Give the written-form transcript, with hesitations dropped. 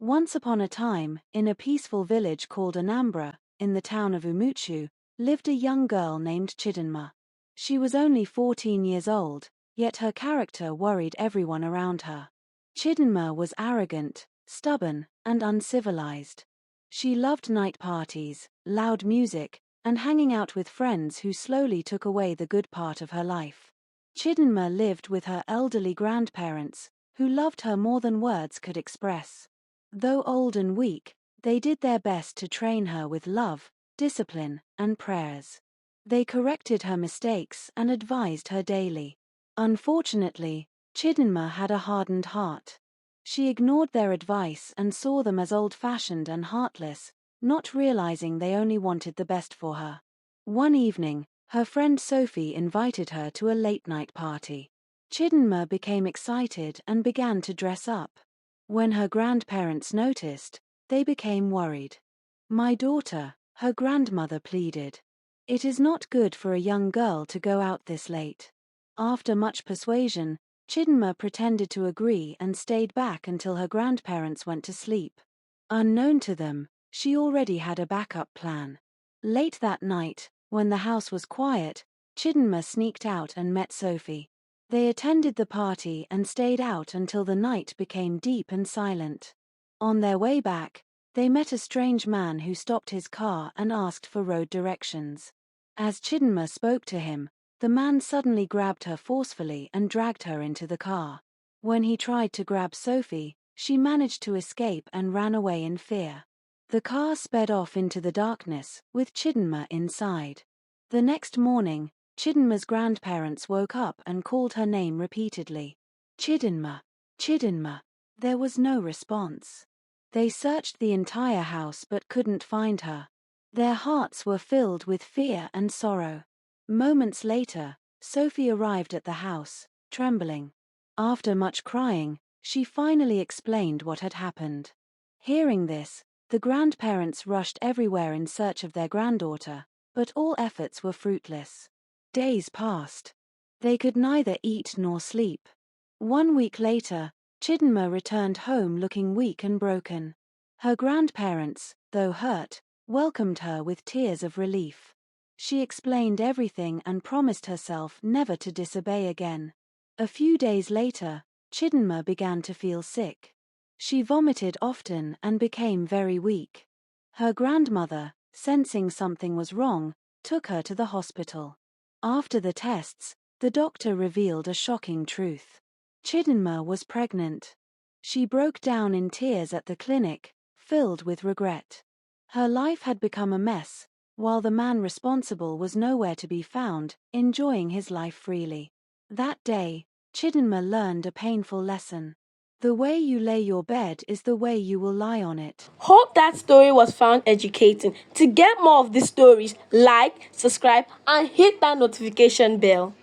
Once upon a time, in a peaceful village called Anambra, in the town of Umuchu, lived a young girl named Chidinma. She was only 14 years old, yet her character worried everyone around her. Chidinma was arrogant, stubborn, and uncivilized. She loved night parties, loud music, and hanging out with friends who slowly took away the good part of her life. Chidinma lived with her elderly grandparents, who loved her more than words could express. Though old and weak, they did their best to train her with love, discipline, and prayers. They corrected her mistakes and advised her daily. Unfortunately, Chidinma had a hardened heart. She ignored their advice and saw them as old-fashioned and heartless, not realizing they only wanted the best for her. One evening, her friend Sophie invited her to a late-night party. Chidinma became excited and began to dress up. When her grandparents noticed, they became worried. "My daughter," her grandmother pleaded. "It is not good for a young girl to go out this late." After much persuasion, Chidinma pretended to agree and stayed back until her grandparents went to sleep. Unknown to them, she already had a backup plan. Late that night, when the house was quiet, Chidinma sneaked out and met Sophie. They attended the party and stayed out until the night became deep and silent. On their way back, they met a strange man who stopped his car and asked for road directions. As Chidinma spoke to him, the man suddenly grabbed her forcefully and dragged her into the car. When he tried to grab Sophie, she managed to escape and ran away in fear. The car sped off into the darkness, with Chidinma inside. The next morning, Chidinma's grandparents woke up and called her name repeatedly. "Chidinma, Chidinma." There was no response. They searched the entire house but couldn't find her. Their hearts were filled with fear and sorrow. Moments later, Sophie arrived at the house, trembling. After much crying, she finally explained what had happened. Hearing this, the grandparents rushed everywhere in search of their granddaughter, but all efforts were fruitless. Days passed. They could neither eat nor sleep. 1 week later, Chidinma returned home looking weak and broken. Her grandparents, though hurt, welcomed her with tears of relief. She explained everything and promised herself never to disobey again. A few days later, Chidinma began to feel sick. She vomited often and became very weak. Her grandmother, sensing something was wrong, took her to the hospital. After the tests, the doctor revealed a shocking truth. Chidinma was pregnant. She broke down in tears at the clinic, filled with regret. Her life had become a mess, while the man responsible was nowhere to be found, enjoying his life freely. That day, Chidinma learned a painful lesson. The way you lay your bed is the way you will lie on it. Hope that story was found educating. To get more of these stories, like, subscribe, and hit that notification bell.